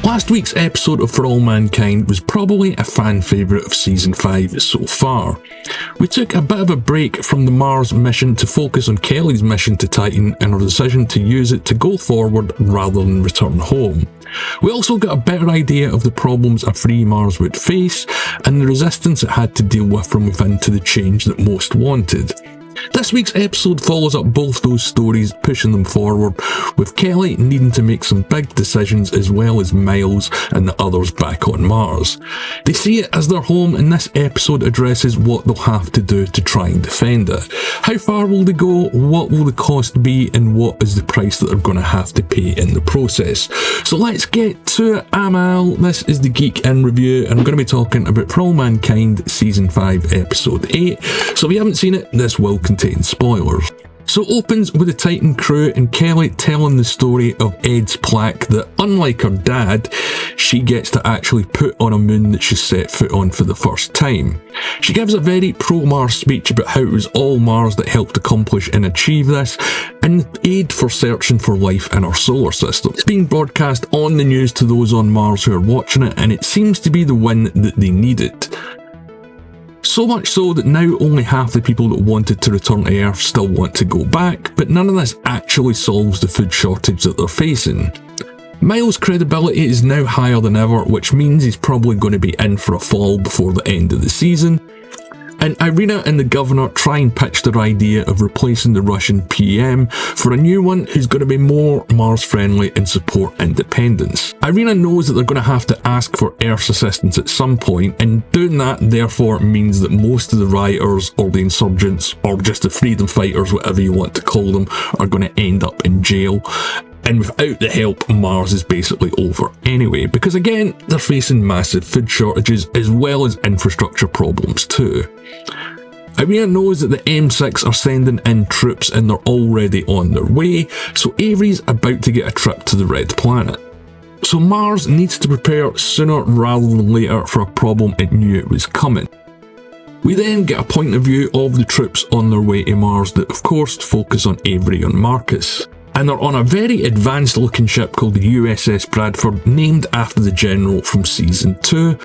Last week's episode of For All Mankind was probably a fan favourite of Season 5 so far. We took a bit of a break from the Mars mission to focus on Kelly's mission to Titan and her decision to use it to go forward rather than return home. We also got a better idea of the problems a free Mars would face and the resistance it had to deal with from within to the change that most wanted. This week's episode follows up both those stories, pushing them forward, with Kelly needing to make some big decisions as well as Miles and the others back on Mars. They see it as their home, and this episode addresses what they'll have to do to try and defend it. How far will they go, what will the cost be, and what is the price that they're going to have to pay in the process. So let's get to it. I'm Al, this is the Geek in Review, and I'm going to be talking about For All Mankind Season 5 Episode 8. So if you haven't seen it, this will contain spoilers. So it opens with the Titan crew and Kelly telling the story of Ed's plaque that, unlike her dad, she gets to actually put on a moon that she set foot on for the first time. She gives a very pro-Mars speech about how it was all Mars that helped accomplish and achieve this, and aid for searching for life in our solar system. It's being broadcast on the news to those on Mars who are watching it, and it seems to be the win that they needed. So much so that now only half the people that wanted to return to Earth still want to go back, but none of this actually solves the food shortage that they're facing. Miles' credibility is now higher than ever, which means he's probably going to be in for a fall before the end of the season. And Irina and the governor try and pitch their idea of replacing the Russian PM for a new one who's going to be more Mars-friendly and support independence. Irina knows that they're going to have to ask for Earth's assistance at some point, and doing that therefore means that most of the rioters or the insurgents or just the freedom fighters, whatever you want to call them, are going to end up in jail. And without the help, Mars is basically over anyway, because again, they're facing massive food shortages as well as infrastructure problems too. Irina knows that the M6 are sending in troops and they're already on their way, so Avery's about to get a trip to the Red Planet. So Mars needs to prepare sooner rather than later for a problem it knew it was coming. We then get a point of view of the troops on their way to Mars that of course focus on Avery and Marcus. And they're on a very advanced looking ship called the USS Bradford, named after the general from Season 2.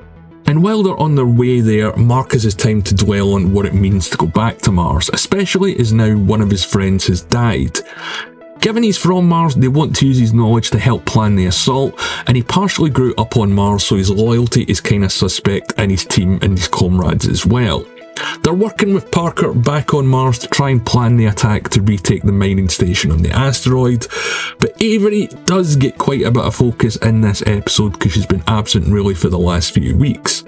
And while they're on their way there, Marcus has time to dwell on what it means to go back to Mars, especially as now one of his friends has died. Given he's from Mars, they want to use his knowledge to help plan the assault, and he partially grew up on Mars, so his loyalty is kind of suspect in his team and his comrades as well. They're working with Parker back on Mars to try and plan the attack to retake the mining station on the asteroid, but Avery does get quite a bit of focus in this episode because she's been absent really for the last few weeks.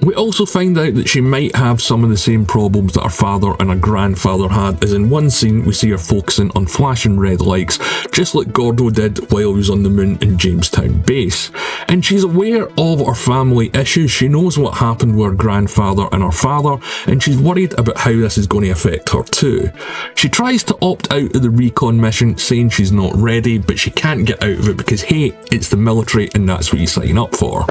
We also find out that she might have some of the same problems that her father and her grandfather had, as in one scene we see her focusing on flashing red lights, just like Gordo did while he was on the moon in Jamestown Base. And she's aware of her family issues, she knows what happened with her grandfather and her father, and she's worried about how this is going to affect her too. She tries to opt out of the recon mission, saying she's not ready, but she can't get out of it because hey, it's the military and that's what you sign up for.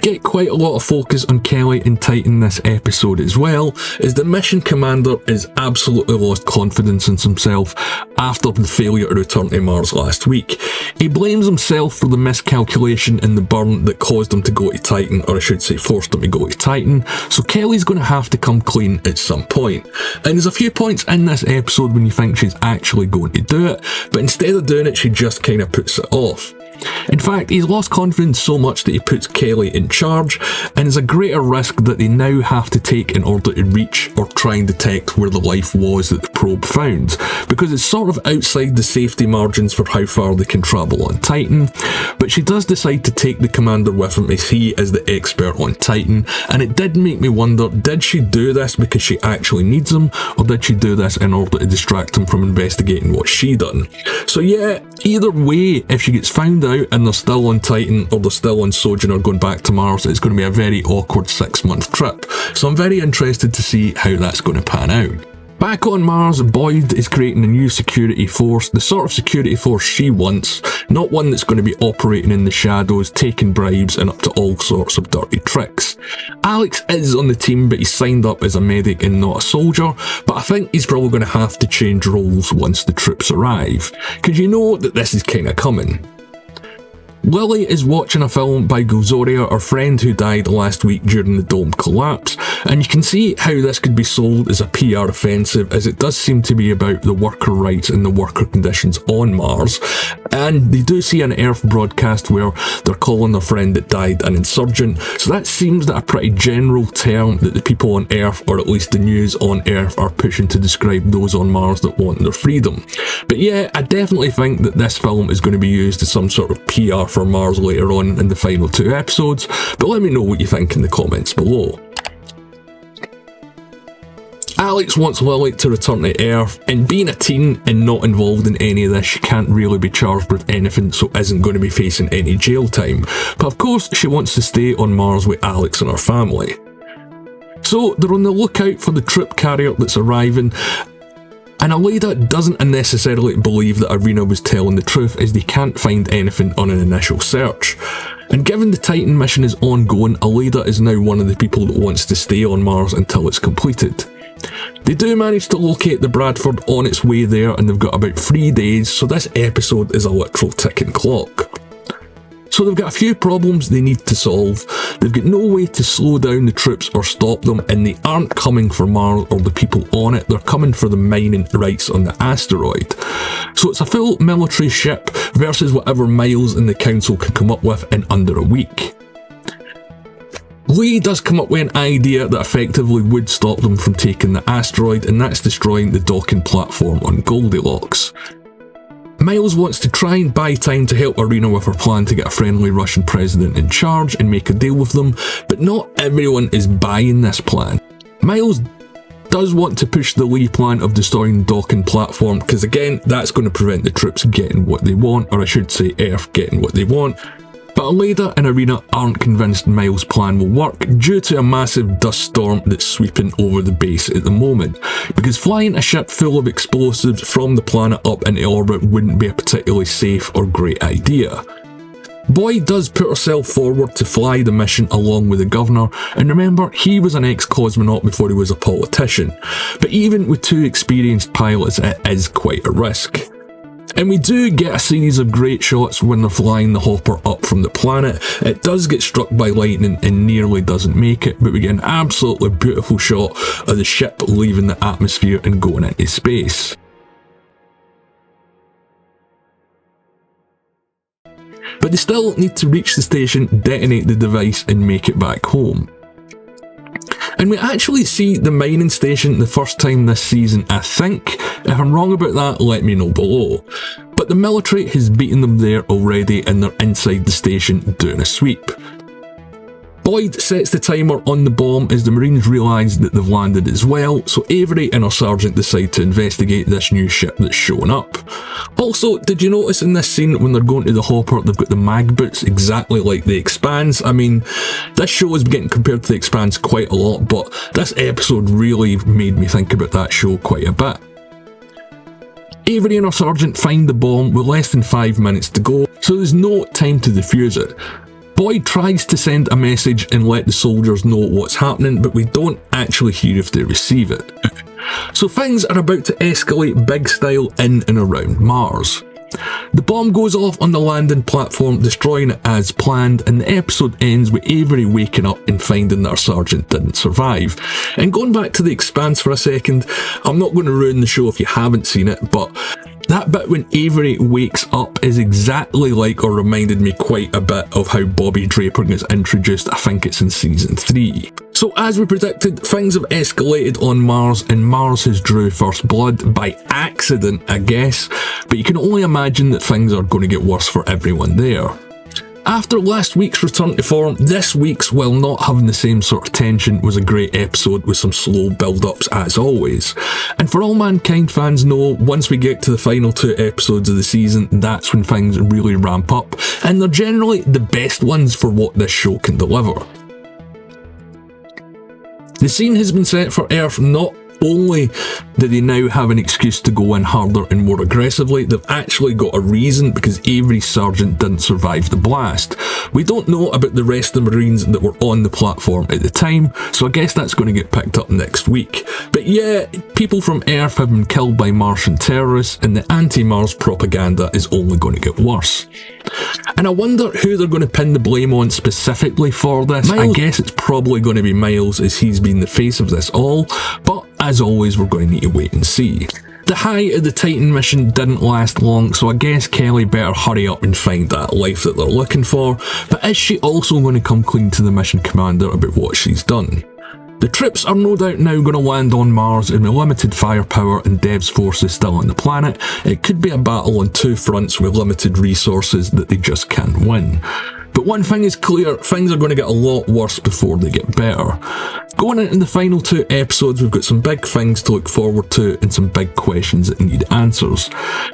Get quite a lot of focus on Kelly and Titan this episode as well, as the mission commander is absolutely lost confidence in himself after the failure to return to Mars last week. He blames himself for the miscalculation and the burn that caused him to go to Titan, or I should say forced him to go to Titan, so Kelly's going to have to come clean at some point. And there's a few points in this episode when you think she's actually going to do it, but instead of doing it she just kind of puts it off. In fact, he's lost confidence so much that he puts Kelly in charge, and is a greater risk that they now have to take in order to reach or try and detect where the life was that the probe found, because it's sort of outside the safety margins for how far they can travel on Titan. But she does decide to take the commander with him as he is the expert on Titan, and it did make me wonder, did she do this because she actually needs him, or did she do this in order to distract him from investigating what she done? So yeah, either way, if she gets found out and they're still on Titan or they're still on Sojourner going back to Mars, it's going to be a very awkward 6-month trip. So I'm very interested to see how that's going to pan out. Back on Mars, Boyd is creating a new security force, the sort of security force she wants, not one that's going to be operating in the shadows, taking bribes and up to all sorts of dirty tricks. Alex is on the team, but he's signed up as a medic and not a soldier, but I think he's probably going to have to change roles once the troops arrive, because you know that this is kind of coming. Lily is watching a film by Gulzoria, her friend who died last week during the dome collapse, and you can see how this could be sold as a PR offensive, as it does seem to be about the worker rights and the worker conditions on Mars. And they do see an Earth broadcast where they're calling their friend that died an insurgent, so that seems that a pretty general term that the people on Earth, or at least the news on Earth, are pushing to describe those on Mars that want their freedom. But yeah, I definitely think that this film is going to be used as some sort of PR for Mars later on in the final 2 episodes, but let me know what you think in the comments below. Alex wants Lily to return to Earth, and being a teen and not involved in any of this, she can't really be charged with anything, so isn't going to be facing any jail time. But of course, she wants to stay on Mars with Alex and her family. So they're on the lookout for the trip carrier that's arriving, and Aleida doesn't necessarily believe that Irina was telling the truth, as they can't find anything on an initial search. And given the Titan mission is ongoing, Aleida is now one of the people that wants to stay on Mars until it's completed. They do manage to locate the Bradford on its way there, and they've got about 3 days, so this episode is a literal ticking clock. So they've got a few problems they need to solve. They've got no way to slow down the troops or stop them, and they aren't coming for Mars or the people on it, they're coming for the mining rights on the asteroid. So it's a full military ship versus whatever Miles and the council can come up with in under a week. Lee does come up with an idea that effectively would stop them from taking the asteroid, and that's destroying the docking platform on Goldilocks. Miles wants to try and buy time to help Irina with her plan to get a friendly Russian president in charge and make a deal with them, but not everyone is buying this plan. Miles does want to push the Lee plan of destroying the docking platform, because again, that's going to prevent the troops getting what they want, or I should say Earth getting what they want. But Aleida and Irina aren't convinced Miles' plan will work due to a massive dust storm that's sweeping over the base at the moment, because flying a ship full of explosives from the planet up into orbit wouldn't be a particularly safe or great idea. Boyd does put herself forward to fly the mission along with the governor, and remember, he was an ex-cosmonaut before he was a politician, but even with 2 experienced pilots it is quite a risk. And we do get a series of great shots when they're flying the hopper up from the planet. It does get struck by lightning and nearly doesn't make it, but we get an absolutely beautiful shot of the ship leaving the atmosphere and going into space. But they still need to reach the station, detonate the device and make it back home. And we actually see the mining station the first time this season, I think. If I'm wrong about that, let me know below. But the military has beaten them there already, and they're inside the station doing a sweep. Boyd sets the timer on the bomb as the Marines realise that they've landed as well, so Avery and her sergeant decide to investigate this new ship that's shown up. Also, did you notice in this scene when they're going to the hopper, they've got the mag boots exactly like The Expanse? I mean, this show is getting compared to The Expanse quite a lot, but this episode really made me think about that show quite a bit. Avery and her sergeant find the bomb with less than 5 minutes to go, so there's no time to defuse it. Boyd tries to send a message and let the soldiers know what's happening, but we don't actually hear if they receive it. So things are about to escalate big style in and around Mars. The bomb goes off on the landing platform, destroying it as planned, and the episode ends with Avery waking up and finding that her sergeant didn't survive. And going back to The Expanse for a second, I'm not going to ruin the show if you haven't seen it, but that bit when Avery wakes up is exactly like, or reminded me quite a bit of how Bobby Draper gets introduced, I think it's in season 3. So as we predicted, things have escalated on Mars, and Mars has drew first blood by accident, I guess, but you can only imagine that things are going to get worse for everyone there. After last week's return to form, this week's, while not having the same sort of tension, was a great episode with some slow build-ups as always. And for All Mankind fans know, once we get to the final 2 episodes of the season, that's when things really ramp up, and they're generally the best ones for what this show can deliver. The scene has been set for Earth not only do they now have an excuse to go in harder and more aggressively, they've actually got a reason because Avery's sergeant didn't survive the blast. We don't know about the rest of the Marines that were on the platform at the time, so I guess that's going to get picked up next week. But yeah, people from Earth have been killed by Martian terrorists, and the anti-Mars propaganda is only going to get worse. And I wonder who they're going to pin the blame on specifically for this. I guess it's probably going to be Miles, as he's been the face of this all, but as always, we're going to need to wait and see. The height of the Titan mission didn't last long, so I guess Kelly better hurry up and find that life that they're looking for, but is she also going to come clean to the mission commander about what she's done? The troops are no doubt now going to land on Mars, and with limited firepower and Dev's forces still on the planet, it could be a battle on two fronts with limited resources that they just can't win. But one thing is clear, things are going to get a lot worse before they get better. Going into the final 2 episodes, we've got some big things to look forward to and some big questions that need answers.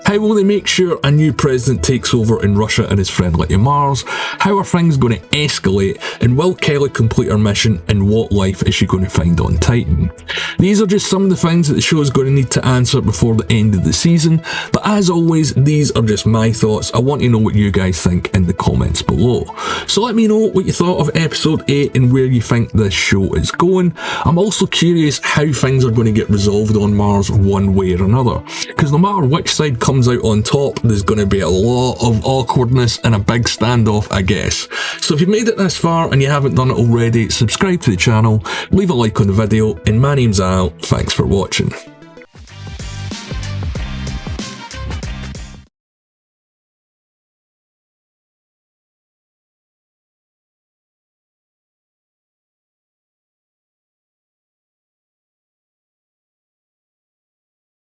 How will they make sure a new president takes over in Russia and is friendly to Mars? How are things going to escalate? And will Kelly complete her mission? And what life is she going to find on Titan? These are just some of the things that the show is going to need to answer before the end of the season. But as always, these are just my thoughts. I want to know what you guys think in the comments below. So let me know what you thought of episode 8 and where you think this show is going. I'm also curious how things are going to get resolved on Mars one way or another, because no matter which side comes out on top, there's going to be a lot of awkwardness and a big standoff, I guess. So if you've made it this far and you haven't done it already, subscribe to the channel, leave a like on the video, and my name's Al. Thanks for watching.